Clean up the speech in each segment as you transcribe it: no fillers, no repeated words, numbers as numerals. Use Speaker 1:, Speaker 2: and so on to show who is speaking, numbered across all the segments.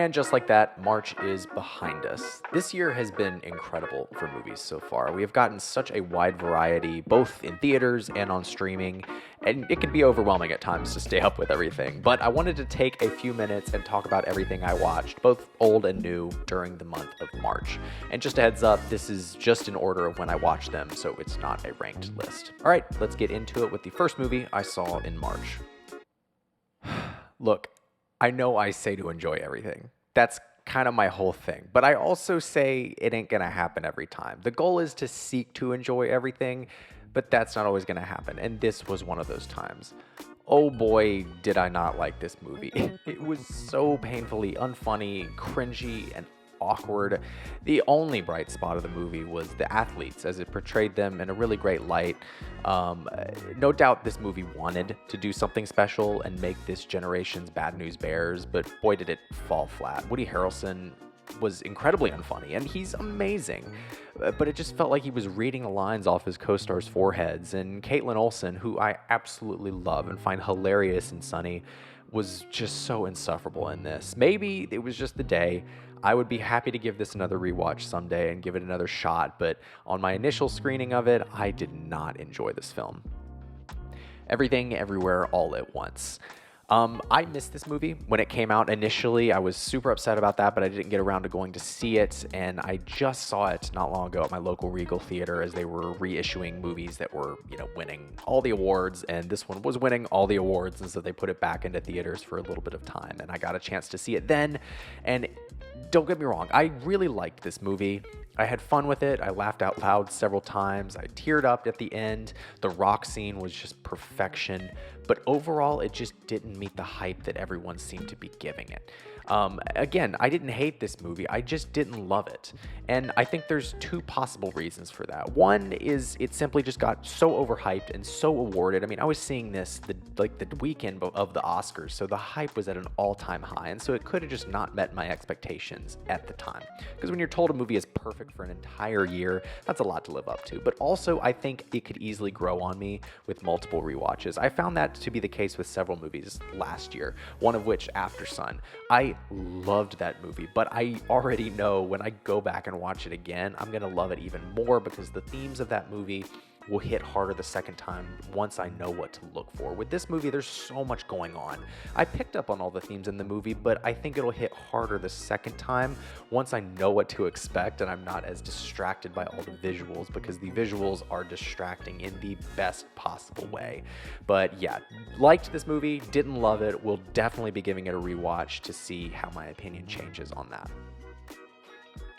Speaker 1: And just like that, March is behind us. This year has been incredible for movies so far. We have gotten such a wide variety, both in theaters and on streaming, and it can be overwhelming at times to stay up with everything. But I wanted to take a few minutes and talk about everything I watched, both old and new, during the month of March. And just a heads up, this is just in order of when I watched them, so it's not a ranked list. All right, let's get into it with the first movie I saw in March. Look, I know I say to enjoy everything. That's kind of my whole thing. But I also say it ain't gonna happen every time. The goal is to seek to enjoy everything, but that's not always gonna happen. And this was one of those times. Oh boy, did I not like this movie. It was so painfully unfunny, cringy, and awkward. The only bright spot of the movie was the athletes, as it portrayed them in a really great light. No doubt this movie wanted to do something special and make this generation's Bad News Bears, but boy did it fall flat. Woody Harrelson was incredibly unfunny, and he's amazing. But it just felt like he was reading the lines off his co-stars' foreheads, and Caitlin Olsen, who I absolutely love and find hilarious and sunny, was just so insufferable in this. Maybe it was just the day. I would be happy to give this another rewatch someday and give it another shot, but on my initial screening of it, I did not enjoy this film. Everything, Everywhere, All at Once. I missed this movie when it came out initially. I was super upset about that, but I didn't get around to going to see it, and I just saw it not long ago at my local Regal Theater as they were reissuing movies that were, winning all the awards, and this one was winning all the awards, and so they put it back into theaters for a little bit of time, and I got a chance to see it then, and don't get me wrong, I really liked this movie. I had fun with it. I laughed out loud several times. I teared up at the end. The rock scene was just perfection. But overall, it just didn't meet the hype that everyone seemed to be giving it. Again, I didn't hate this movie. I just didn't love it. And I think there's two possible reasons for that. One is it simply just got so overhyped and so awarded. I mean, I was seeing this the weekend of the Oscars, so the hype was at an all-time high. And so it could have just not met my expectations at the time. Because when you're told a movie is perfect for an entire year, that's a lot to live up to. But also, I think it could easily grow on me with multiple rewatches. I found that to be the case with several movies last year, one of which, After Sun. I loved that movie, but I already know when I go back and watch it again, I'm going to love it even more because the themes of that movie will hit harder the second time once I know what to look for. With this movie, there's so much going on. I picked up on all the themes in the movie, but I think it'll hit harder the second time once I know what to expect and I'm not as distracted by all the visuals, because the visuals are distracting in the best possible way. But yeah, liked this movie, didn't love it, will definitely be giving it a rewatch to see how my opinion changes on that.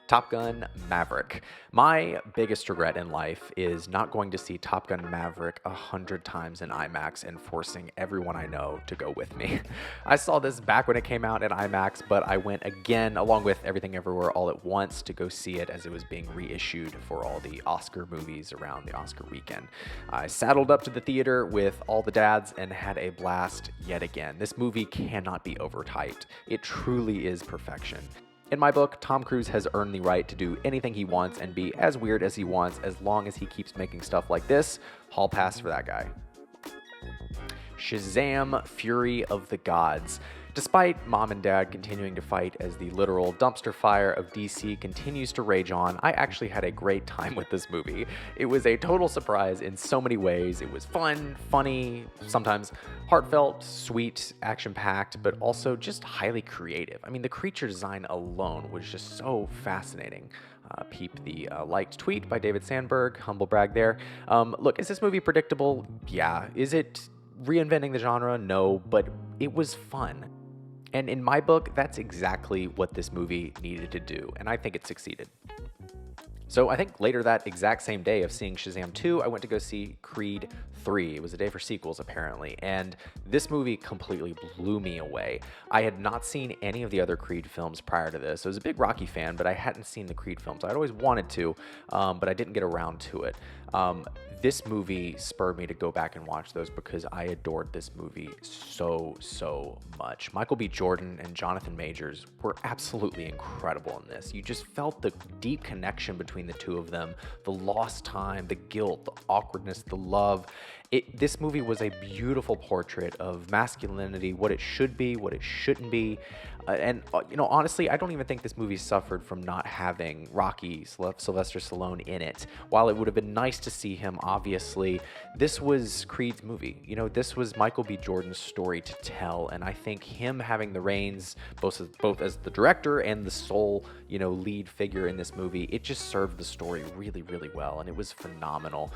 Speaker 1: Top Gun Maverick. My biggest regret in life is not going to see Top Gun Maverick 100 times in IMAX and forcing everyone I know to go with me. I saw this back when it came out in IMAX, but I went again along with Everything Everywhere All at Once to go see it as it was being reissued for all the Oscar movies around the Oscar weekend. I saddled up to the theater with all the dads and had a blast yet again. This movie cannot be overhyped. It truly is perfection. In my book, Tom Cruise has earned the right to do anything he wants and be as weird as he wants as long as he keeps making stuff like this. Hall pass for that guy. Shazam! Fury of the Gods. Despite Mom and Dad continuing to fight as the literal dumpster fire of DC continues to rage on, I actually had a great time with this movie. It was a total surprise in so many ways. It was fun, funny, sometimes heartfelt, sweet, action-packed, but also just highly creative. I mean, the creature design alone was just so fascinating. Peep the liked tweet by David Sandberg, humble brag there. Look, is this movie predictable? Yeah. Is it reinventing the genre? No, but it was fun. And in my book, that's exactly what this movie needed to do, and I think it succeeded. So I think later that exact same day of seeing Shazam 2, I went to go see Creed 3. It was a day for sequels, apparently, and this movie completely blew me away. I had not seen any of the other Creed films prior to this. I was a big Rocky fan, but I hadn't seen the Creed films. I'd always wanted to, but I didn't get around to it. this movie spurred me to go back and watch those because I adored this movie so much. Michael B. Jordan and Jonathan Majors were absolutely incredible in this. You just felt the deep connection between the two of them, the lost time, the guilt, the awkwardness, the love. This movie was a beautiful portrait of masculinity, what it should be, what it shouldn't be. Honestly, I don't even think this movie suffered from not having Rocky, Sylvester Stallone in it. While it would have been nice to see him, obviously, this was Creed's movie. This was Michael B. Jordan's story to tell, and I think him having the reins, both as the director and the sole, lead figure in this movie, it just served the story really well, and it was phenomenal.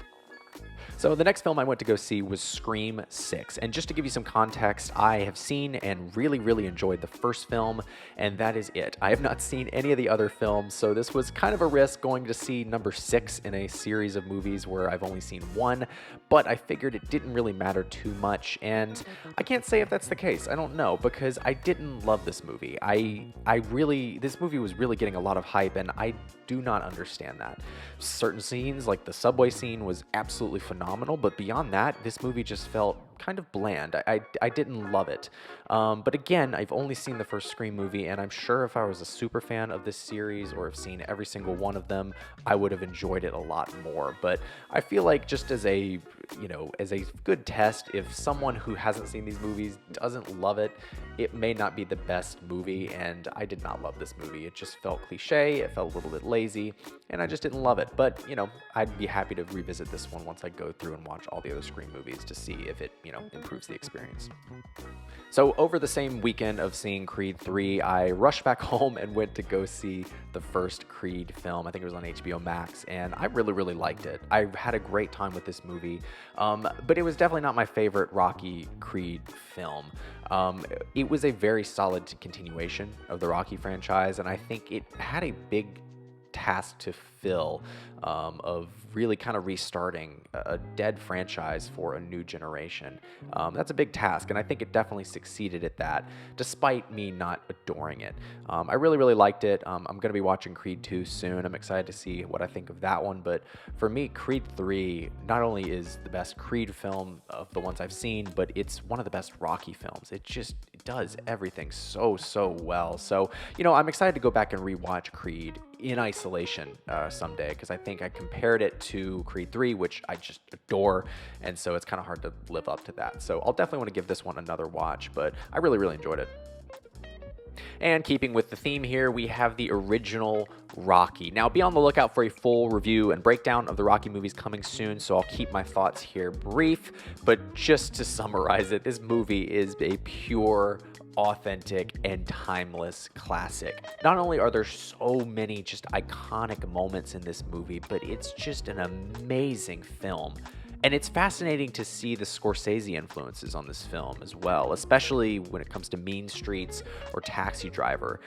Speaker 1: So the next film I went to go see was Scream 6. And just to give you some context, I have seen and really enjoyed the first film, and that is it. I have not seen any of the other films, so this was kind of a risk going to see number 6 in a series of movies where I've only seen one, but I figured it didn't really matter too much, and I can't say if that's the case. I don't know, because I didn't love this movie. This movie was really getting a lot of hype, and I do not understand that. Certain scenes, like the subway scene, was absolutely phenomenal, but beyond that, this movie just felt kind of bland. I didn't love it. But again, I've only seen the first Scream movie, and I'm sure if I was a super fan of this series or have seen every single one of them, I would have enjoyed it a lot more. But I feel like just as a good test, if someone who hasn't seen these movies doesn't love it, it may not be the best movie, and I did not love this movie. It just felt cliche, it felt a little bit lazy, and I just didn't love it. But, I'd be happy to revisit this one once I go through and watch all the other Scream movies to see if it, improves the experience. So over the same weekend of seeing Creed 3, I rushed back home and went to go see the first Creed film. I think it was on HBO Max, and I really liked it. I had a great time with this movie, but it was definitely not my favorite Rocky Creed film. It was a very solid continuation of the Rocky franchise, and I think it had a big task to fill of really kind of restarting a dead franchise for a new generation. That's a big task, and I think it definitely succeeded at that, despite me not adoring it. I really liked it. I'm going to be watching Creed 2 soon. I'm excited to see what I think of that one, but for me, Creed 3 not only is the best Creed film of the ones I've seen, but it's one of the best Rocky films. It does everything so well. So, I'm excited to go back and rewatch Creed in isolation someday, because I think I compared it to Creed 3, which I just adore, and so it's kind of hard to live up to that. So I'll definitely want to give this one another watch, but I really enjoyed it. And keeping with the theme here, we have the original Rocky. Now, be on the lookout for a full review and breakdown of the Rocky movies coming soon, so I'll keep my thoughts here brief. But just to summarize it, this movie is a pure, authentic, and timeless classic. Not only are there so many just iconic moments in this movie, but it's just an amazing film. And it's fascinating to see the Scorsese influences on this film as well, especially when it comes to Mean Streets or Taxi Driver.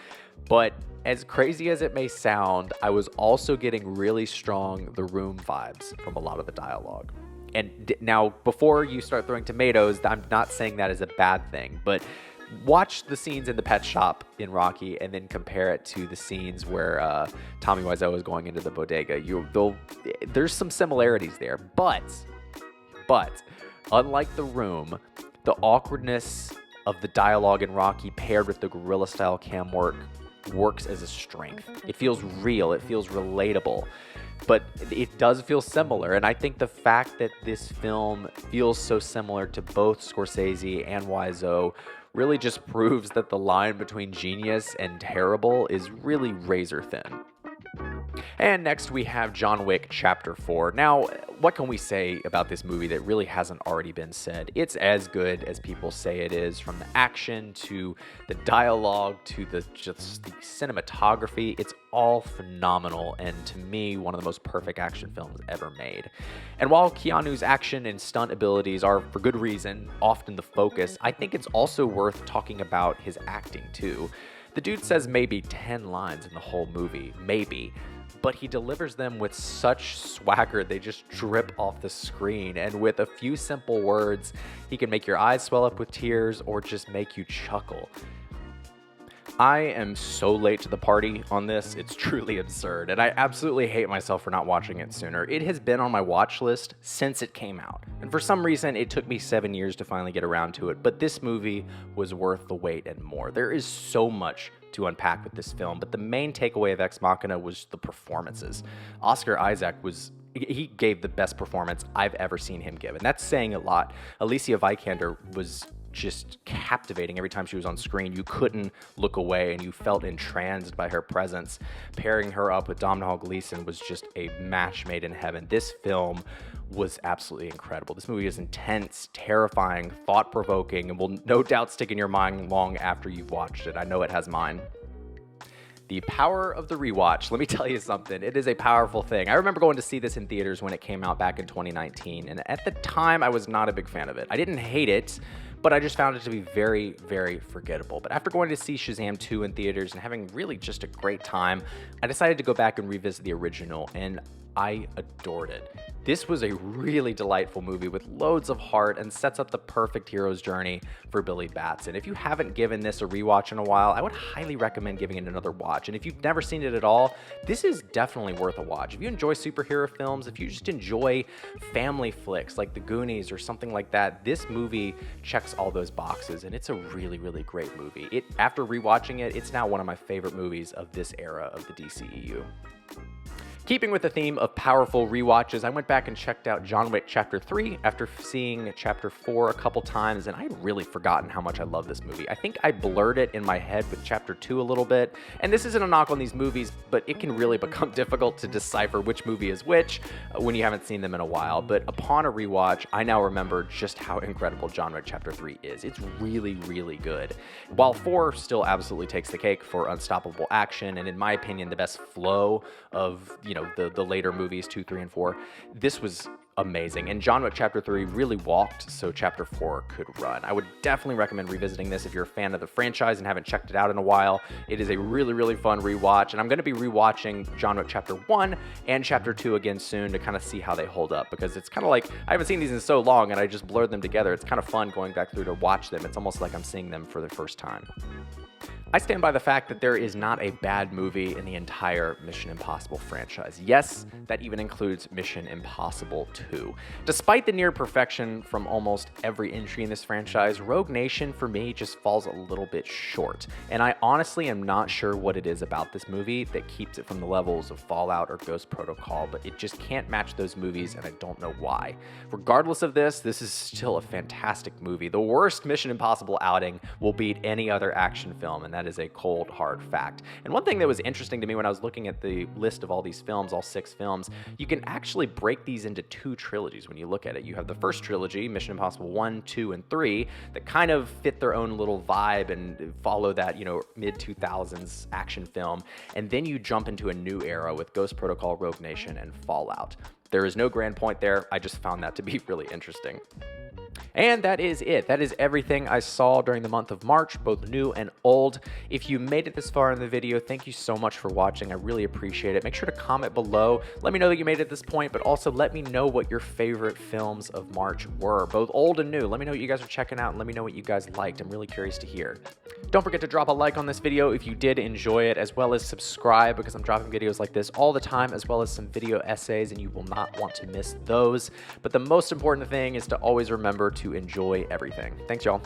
Speaker 1: But as crazy as it may sound, I was also getting really strong The Room vibes from a lot of the dialogue. And now, before you start throwing tomatoes, I'm not saying that is a bad thing, but watch the scenes in the pet shop in Rocky and then compare it to the scenes where Tommy Wiseau is going into the bodega. There's some similarities there, but unlike The Room, the awkwardness of the dialogue in Rocky paired with the guerrilla-style cam work works as a strength. It feels real. It feels relatable. But it does feel similar, and I think the fact that this film feels so similar to both Scorsese and Wiseau really just proves that the line between genius and terrible is really razor thin. And next we have John Wick Chapter 4. Now, what can we say about this movie that really hasn't already been said? It's as good as people say it is, from the action to the dialogue to the cinematography. It's all phenomenal, and to me, one of the most perfect action films ever made. And while Keanu's action and stunt abilities are, for good reason, often the focus, I think it's also worth talking about his acting too. The dude says maybe 10 lines in the whole movie, maybe, but he delivers them with such swagger they just drip off the screen, and with a few simple words, he can make your eyes swell up with tears or just make you chuckle.
Speaker 2: I am so late to the party on this, it's truly absurd, and I absolutely hate myself for not watching it sooner. It has been on my watch list since it came out, and for some reason it took me 7 years to finally get around to it, but this movie was worth the wait and more. There is so much to unpack with this film, but the main takeaway of Ex Machina was the performances. Oscar Isaac he gave the best performance I've ever seen him give, and that's saying a lot. Alicia Vikander was just captivating every time she was on screen. You couldn't look away and you felt entranced by her presence. Pairing her up with Domhnall Gleeson was just a match made in heaven. This film was absolutely incredible. This movie is intense, terrifying, thought-provoking, and will no doubt stick in your mind long after you've watched it. I know it has mine. The power of the rewatch. Let me tell you something. It is a powerful thing. I remember going to see this in theaters when it came out back in 2019, and at the time, I was not a big fan of it. I didn't hate it, but I just found it to be very, very forgettable. But after going to see Shazam 2 in theaters and having really just a great time, I decided to go back and revisit the original, and I adored it. This was a really delightful movie with loads of heart and sets up the perfect hero's journey for Billy Batson. If you haven't given this a rewatch in a while, I would highly recommend giving it another watch. And if you've never seen it at all, this is definitely worth a watch. If you enjoy superhero films, if you just enjoy family flicks like The Goonies or something like that, this movie checks all those boxes, and it's a really, really great movie. After rewatching it, it's now one of my favorite movies of this era of the DCEU. Keeping with the theme of powerful rewatches, I went back and checked out John Wick Chapter 3 after seeing Chapter 4 a couple times, and I had really forgotten how much I love this movie. I think I blurred it in my head with Chapter 2 a little bit, and this isn't a knock on these movies, but it can really become difficult to decipher which movie is which when you haven't seen them in a while. But upon a rewatch, I now remember just how incredible John Wick Chapter 3 is. It's really, really good. While 4 still absolutely takes the cake for unstoppable action, and in my opinion, the best flow of, the later movies, 2, 3, and 4. This was amazing, and John Wick Chapter 3 really walked so Chapter 4 could run. I would definitely recommend revisiting this if you're a fan of the franchise and haven't checked it out in a while. It is a really, really fun rewatch, and I'm going to be rewatching John Wick Chapter 1 and Chapter 2 again soon to kind of see how they hold up, because it's kind of like, I haven't seen these in so long, and I just blurred them together. It's kind of fun going back through to watch them. It's almost like I'm seeing them for the first time. I stand by the fact that there is not a bad movie in the entire Mission Impossible franchise. Yes, that even includes Mission Impossible 2. Despite the near perfection from almost every entry in this franchise, Rogue Nation for me just falls a little bit short. And I honestly am not sure what it is about this movie that keeps it from the levels of Fallout or Ghost Protocol, but it just can't match those movies, and I don't know why. Regardless of this is still a fantastic movie. The worst Mission Impossible outing will beat any other action film, and that is a cold, hard fact. And one thing that was interesting to me when I was looking at the list of all these films, all 6 films, you can actually break these into 2 trilogies when you look at it. You have the first trilogy, Mission Impossible 1, 2, and 3, that kind of fit their own little vibe and follow that, mid-2000s action film. And then you jump into a new era with Ghost Protocol, Rogue Nation, and Fallout. There is no grand point there. I just found that to be really interesting. And that is it. That is everything I saw during the month of March, both new and old. If you made it this far in the video, thank you so much for watching. I really appreciate it. Make sure to comment below. Let me know that you made it this point, but also let me know what your favorite films of March were, both old and new. Let me know what you guys are checking out, and let me know what you guys liked. I'm really curious to hear. Don't forget to drop a like on this video if you did enjoy it, as well as subscribe, because I'm dropping videos like this all the time, as well as some video essays, and you will not want to miss those. But the most important thing is to always remember to enjoy everything. Thanks, y'all.